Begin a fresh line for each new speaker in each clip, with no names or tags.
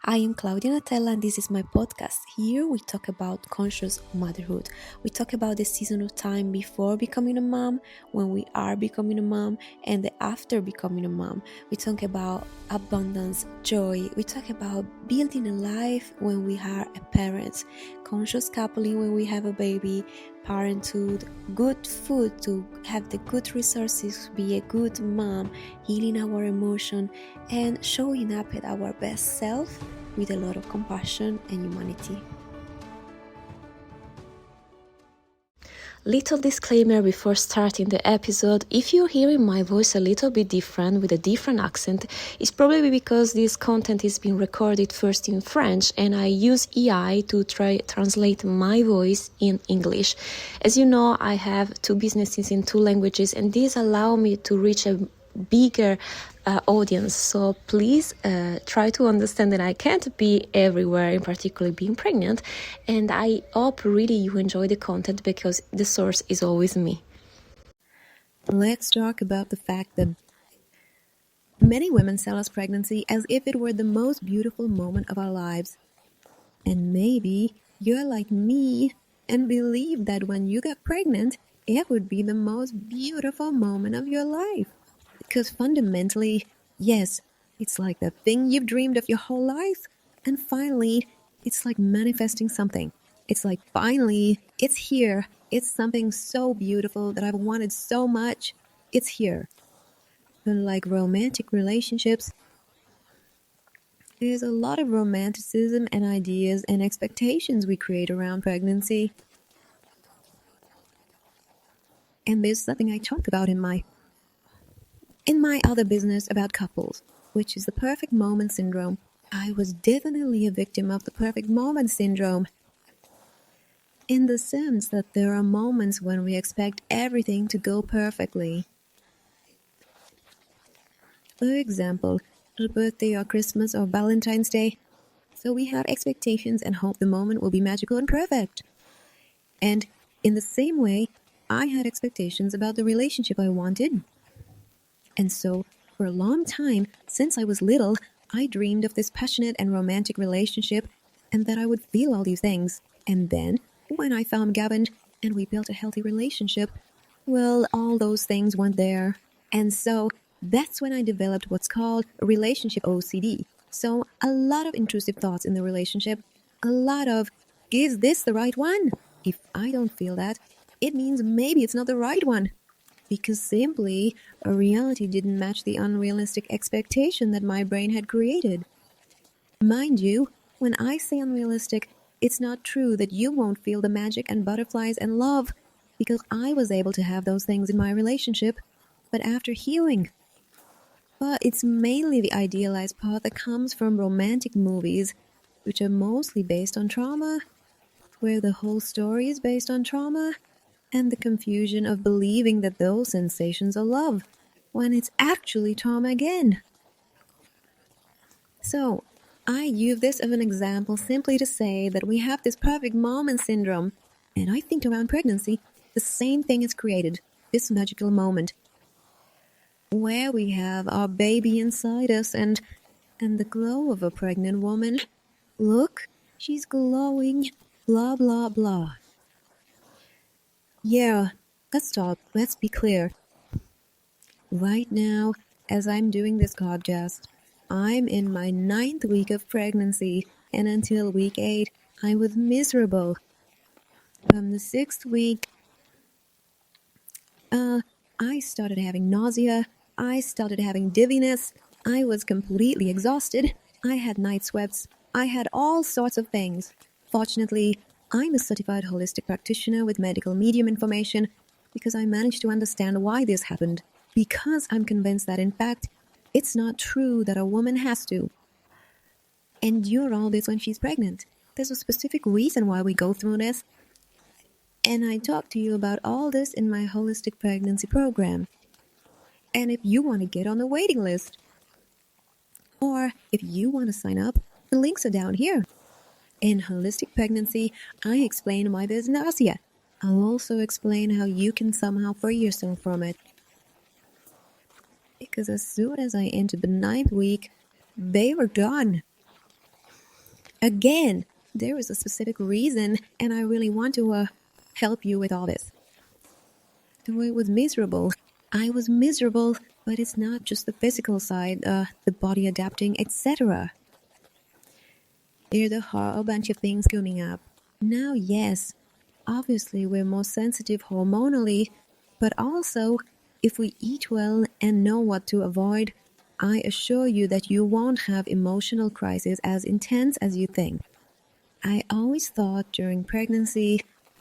I am Claudia Natella and this is my podcast. Here we talk about conscious motherhood. We talk about the season of time before becoming a mom, when we are becoming a mom, and the after becoming a mom. We talk about abundance, joy. We talk about building a life when we are a parent, conscious coupling when we have a baby, parenthood, good food to have the good resources, be a good mom, healing our emotion, and showing up at our best self with a lot of compassion and humanity. Little disclaimer before starting the episode: if you're hearing my voice a little bit different with a different accent, it's probably because this content is being recorded first in French and I use AI to translate my voice in English. As you know, I have two businesses in two languages and these allow me to reach a bigger audience, so please try to understand that I can't be everywhere, in particular being pregnant, and I hope really you enjoy the content because the source is always me. Let's talk about the fact that many women sell us pregnancy as if it were the most beautiful moment of our lives. And maybe you're like me and believe that when you got pregnant, it would be the most beautiful moment of your life. Because fundamentally, yes, it's like the thing you've dreamed of your whole life. And finally, it's like manifesting something. It's like finally, it's here. It's something so beautiful that I've wanted so much. It's here. Unlike romantic relationships, there's a lot of romanticism and ideas and expectations we create around pregnancy. And there's something I talk about in my other business about couples, which is the perfect moment syndrome. I was definitely a victim of the perfect moment syndrome, in the sense that there are moments when we expect everything to go perfectly. For example, a birthday or Christmas or Valentine's Day. So we have expectations and hope the moment will be magical and perfect. And in the same way, I had expectations about the relationship I wanted. And so, for a long time, since I was little, I dreamed of this passionate and romantic relationship and that I would feel all these things. And then, when I found Gavin and we built a healthy relationship, well, all those things weren't there. And so, that's when I developed what's called relationship OCD. So, a lot of intrusive thoughts in the relationship, a lot of, is this the right one? If I don't feel that, it means maybe it's not the right one. Because simply, a reality didn't match the unrealistic expectation that my brain had created. Mind you, when I say unrealistic, it's not true that you won't feel the magic and butterflies and love, because I was able to have those things in my relationship, but after healing. But it's mainly the idealized part that comes from romantic movies, which are mostly based on trauma, where the whole story is based on trauma, and the confusion of believing that those sensations are love, when it's actually trauma again. So, I use this as an example simply to say that we have this perfect moment syndrome, and I think around pregnancy, the same thing is created, this magical moment, where we have our baby inside us and the glow of a pregnant woman. Look, she's glowing, blah blah blah. Yeah, let's talk, let's be clear. Right now, as I'm doing this podcast, I'm in my 9th week of pregnancy, and until week 8, I was miserable. From the 6th week, I started having nausea, I started having dizziness, I was completely exhausted, I had night sweats, I had all sorts of things. Fortunately, I'm a certified holistic practitioner with medical medium information because I managed to understand why this happened. Because I'm convinced that, in fact, it's not true that a woman has to endure all this when she's pregnant. There's a specific reason why we go through this. And I talk to you about all this in my holistic pregnancy program. And if you want to get on the waiting list, or if you want to sign up, the links are down here. In holistic pregnancy, I explain why there's nausea. I'll also explain how you can somehow free yourself from it. Because as soon as I entered the 9th week, they were gone. Again, there is a specific reason, and I really want to help you with all this. The way it was miserable. I was miserable, but it's not just the physical side, the body adapting, etc. There's a whole bunch of things coming up. Now, yes, obviously we're more sensitive hormonally, but also, if we eat well and know what to avoid, I assure you that you won't have emotional crises as intense as you think. I always thought during pregnancy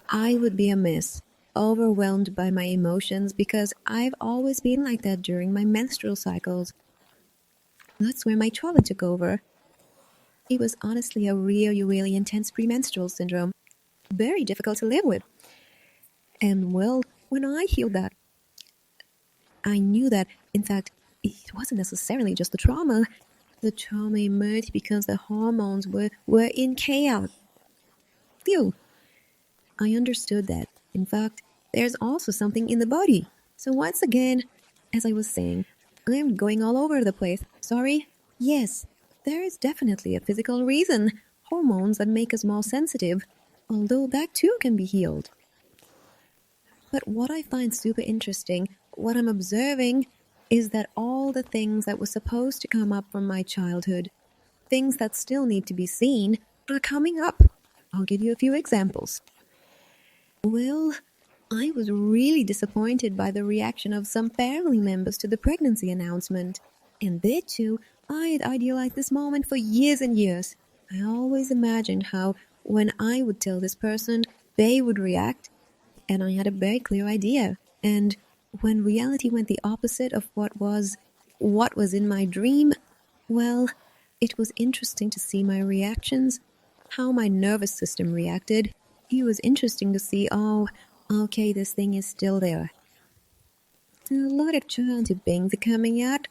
I would be a mess, overwhelmed by my emotions because I've always been like that during my menstrual cycles. That's where my trauma took over. It was honestly a really, really intense premenstrual syndrome. Very difficult to live with. And well, when I healed that, I knew that, in fact, it wasn't necessarily just the trauma. The trauma emerged because the hormones were in chaos. Phew. I understood that. In fact, there's also something in the body. So once again, as I was saying, I'm going all over the place. Sorry? Yes, there is definitely a physical reason. Hormones that make us more sensitive, although that too can be healed. But what I find super interesting, what I'm observing, is that all the things that were supposed to come up from my childhood, things that still need to be seen, are coming up. I'll give you a few examples. Well, I was really disappointed by the reaction of some family members to the pregnancy announcement. And there too, I had idealized this moment for years and years. I always imagined how, when I would tell this person, they would react, and I had a very clear idea. And when reality went the opposite of what was in my dream, well, it was interesting to see my reactions, how my nervous system reacted. It was interesting to see, oh, okay, this thing is still there. A lot of childhood things are coming out.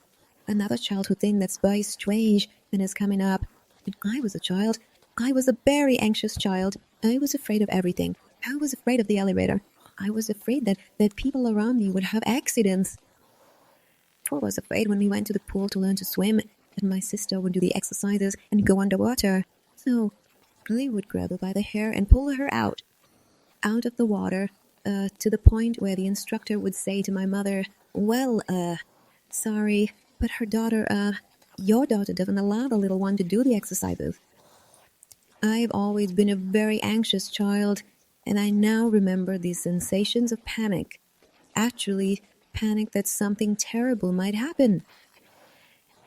Another childhood thing that's very strange and is coming up. When I was a child, I was a very anxious child. I was afraid of everything. I was afraid of the elevator. I was afraid that people around me would have accidents. I was afraid when we went to the pool to learn to swim, that my sister would do the exercises and go underwater. So I would grab her by the hair and pull her out of the water, to the point where the instructor would say to my mother, well, sorry, but your daughter doesn't allow the little one to do the exercises. I've always been a very anxious child, and I now remember these sensations of panic. Actually, panic that something terrible might happen.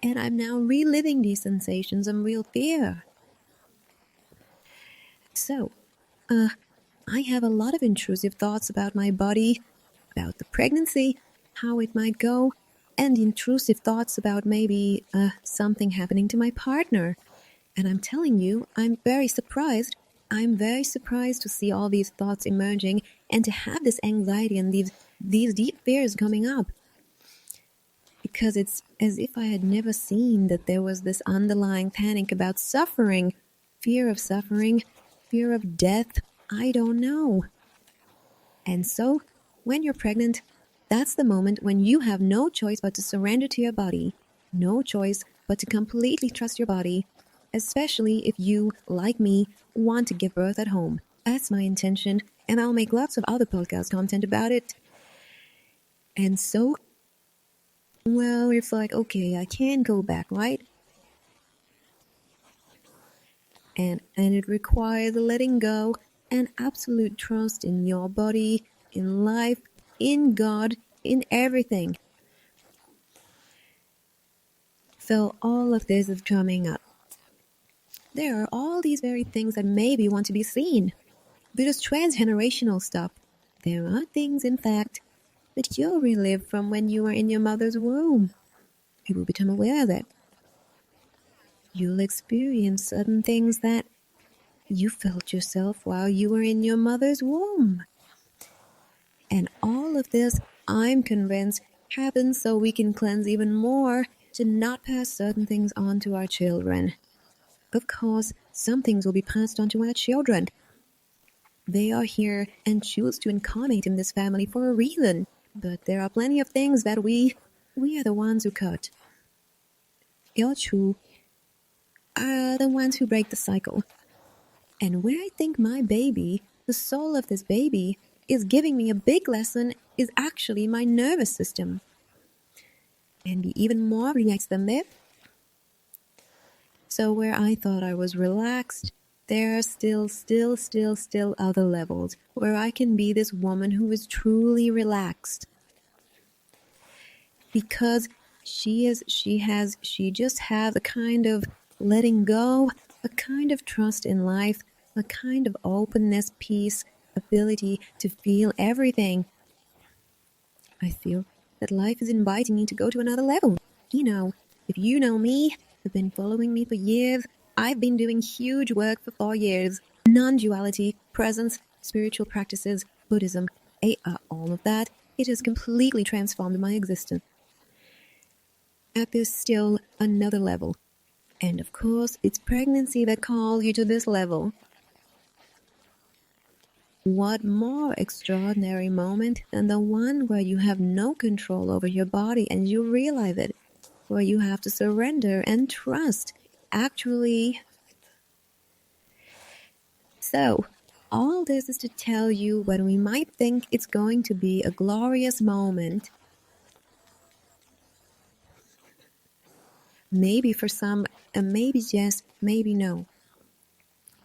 And I'm now reliving these sensations of real fear. So, I have a lot of intrusive thoughts about my body, about the pregnancy, how it might go, and intrusive thoughts about maybe something happening to my partner. And I'm telling you, I'm very surprised. I'm very surprised to see all these thoughts emerging and to have this anxiety and these deep fears coming up. Because it's as if I had never seen that there was this underlying panic about suffering, fear of death, I don't know. And so, when you're pregnant, that's the moment when you have no choice but to surrender to your body, no choice but to completely trust your body, especially if you, like me, want to give birth at home. That's my intention, and I'll make lots of other podcast content about it. And so, well, it's like, okay, I can't go back, right? And it requires letting go and absolute trust in your body, in life, in God, in everything. So all of this is coming up. There are all these very things that maybe want to be seen. Because transgenerational stuff. There are things, in fact, that you'll relive from when you were in your mother's womb. You will become aware of it. You'll experience certain things that you felt yourself while you were in your mother's womb. And all of this, I'm convinced, happens so we can cleanse even more to not pass certain things on to our children. Of course, some things will be passed on to our children. They are here and choose to incarnate in this family for a reason. But there are plenty of things that we are the ones who cut. You're true. are the ones who break the cycle. And where I think my baby, the soul of this baby, is giving me a big lesson is actually my nervous system. And be even more relaxed than that. So where I thought I was relaxed, there are still other levels where I can be this woman who is truly relaxed. Because she just has a kind of letting go, a kind of trust in life, a kind of openness, peace, ability to feel everything. I feel that life is inviting me to go to another level. If you know me, have been following me for years, I've been doing huge work for 4 years. Non-duality, presence, spiritual practices, Buddhism, all of that, it has completely transformed my existence. But there's still another level. And of course, it's pregnancy that calls you to this level. What more extraordinary moment than the one where you have no control over your body and you realize it, where you have to surrender and trust, actually. So, all this is to tell you when we might think it's going to be a glorious moment, maybe for some, and maybe yes, maybe no.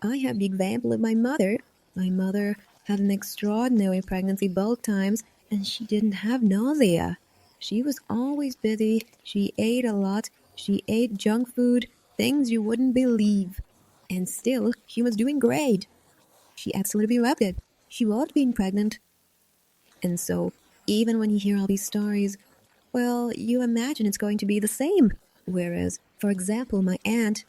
I have the example of my mother. My mother had an extraordinary pregnancy both times, and she didn't have nausea. She was always busy. She ate a lot. She ate junk food, things you wouldn't believe. And still, she was doing great. She absolutely loved it. She loved being pregnant. And so, even when you hear all these stories, well, you imagine it's going to be the same. Whereas, for example, my aunt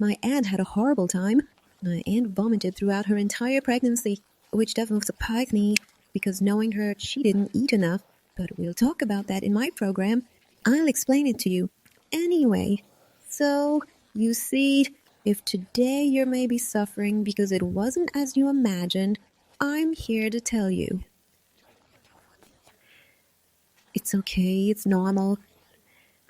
had a horrible time. My aunt vomited throughout her entire pregnancy, which definitely surprised me, because knowing her, she didn't eat enough. But we'll talk about that in my program. I'll explain it to you. Anyway, so, you see, if today you're maybe suffering because it wasn't as you imagined, I'm here to tell you. It's okay, it's normal.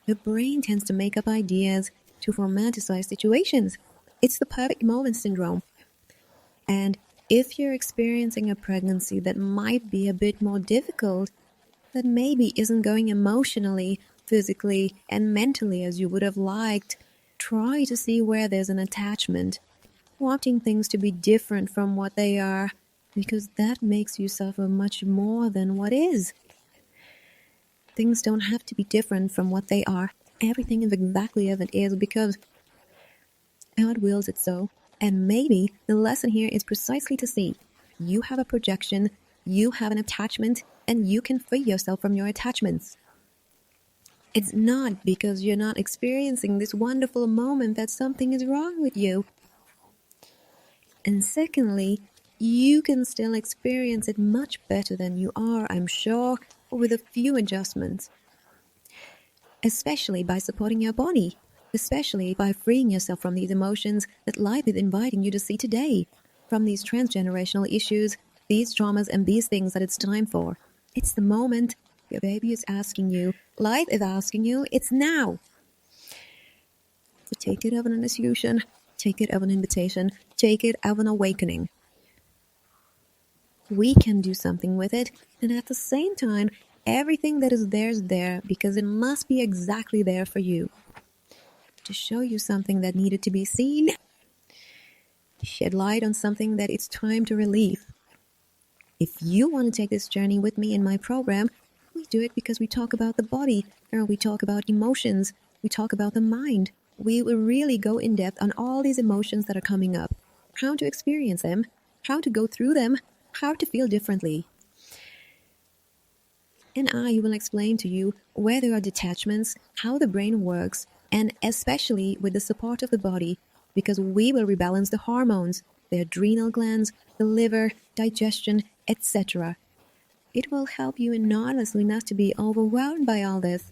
The brain tends to make up ideas to romanticize situations. It's the perfect moment syndrome. And if you're experiencing a pregnancy that might be a bit more difficult, that maybe isn't going emotionally, physically, and mentally as you would have liked, try to see where there's an attachment, wanting things to be different from what they are, because that makes you suffer much more than what is. Things don't have to be different from what they are. Everything is exactly as it is because God wills it so. And maybe the lesson here is precisely to see you have a projection, you have an attachment, and you can free yourself from your attachments. It's not because you're not experiencing this wonderful moment that something is wrong with you. And secondly, you can still experience it much better than you are, I'm sure, with a few adjustments. Especially by supporting your body. Especially by freeing yourself from these emotions that life is inviting you to see today. From these transgenerational issues, these traumas, and these things that it's time for. It's the moment. Your baby is asking you. Life is asking you. It's now. So take it as an initiation. Take it as an invitation. Take it as an awakening. We can do something with it, and at the same time, everything that is there because it must be exactly there for you. To show you something that needed to be seen, shed light on something that it's time to relieve. If you want to take this journey with me in my program, we do it because we talk about the body, or we talk about emotions, we talk about the mind. We will really go in depth on all these emotions that are coming up, how to experience them, how to go through them, how to feel differently. And I will explain to you where there are detachments, how the brain works, and especially with the support of the body, because we will rebalance the hormones, the adrenal glands, the liver, digestion, etc. It will help you enormously not to be overwhelmed by all this.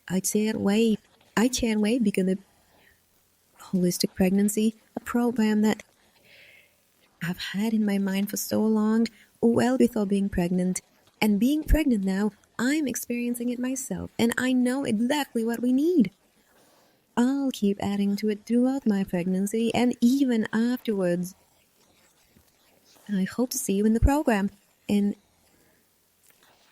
I can't wait because the holistic pregnancy, a program that I've had in my mind for so long, well before being pregnant. And being pregnant now, I'm experiencing it myself, and I know exactly what we need. I'll keep adding to it throughout my pregnancy and even afterwards. I hope to see you in the program. And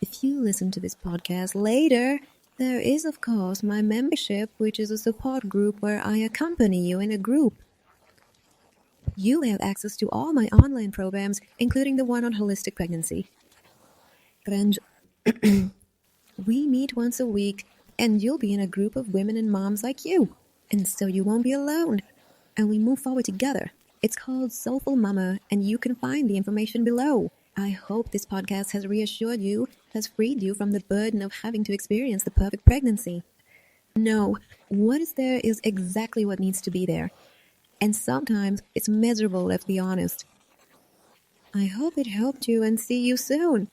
if you listen to this podcast later, there is, of course, my membership, which is a support group where I accompany you in a group. You have access to all my online programs, including the one on holistic pregnancy. And we meet once a week, and you'll be in a group of women and moms like you. And so you won't be alone. And we move forward together. It's called Soulful Mama, and you can find the information below. I hope this podcast has reassured you, has freed you from the burden of having to experience the perfect pregnancy. No, what is there is exactly what needs to be there. And sometimes it's miserable, let's be honest. I hope it helped you, and see you soon.